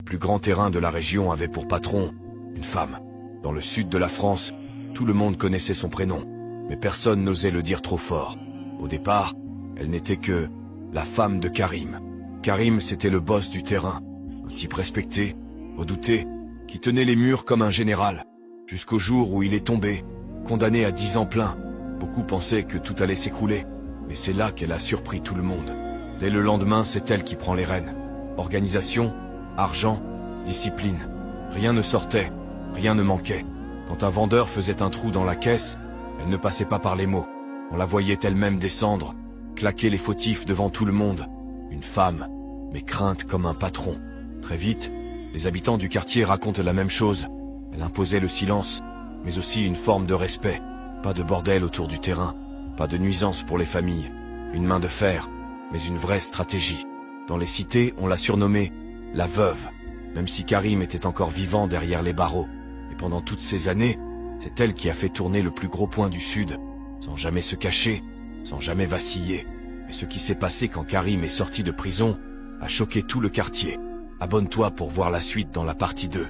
Le plus grand terrain de la région avait pour patron une femme. Dans le sud de la France, tout le monde connaissait son prénom, mais personne n'osait le dire trop fort. Au départ, elle n'était que la femme de Karim. Karim, c'était le boss du terrain, un type respecté, redouté, qui tenait les murs comme un général, jusqu'au jour où il est tombé, condamné à 10 ans plein. Beaucoup pensaient que tout allait s'écrouler, mais c'est là qu'elle a surpris tout le monde. Dès le lendemain, c'est elle qui prend les rênes. Organisation, argent, discipline. Rien ne sortait, rien ne manquait. Quand un vendeur faisait un trou dans la caisse, elle ne passait pas par les mots. On la voyait elle-même descendre, claquer les fautifs devant tout le monde. Une femme, mais crainte comme un patron. Très vite, les habitants du quartier racontent la même chose. Elle imposait le silence, mais aussi une forme de respect. Pas de bordel autour du terrain, pas de nuisance pour les familles. Une main de fer, mais une vraie stratégie. Dans les cités, on l'a surnommée la veuve, même si Karim était encore vivant derrière les barreaux. Et pendant toutes ces années, c'est elle qui a fait tourner le plus gros point du Sud, sans jamais se cacher, sans jamais vaciller. Et ce qui s'est passé quand Karim est sorti de prison a choqué tout le quartier. Abonne-toi pour voir la suite dans la partie 2.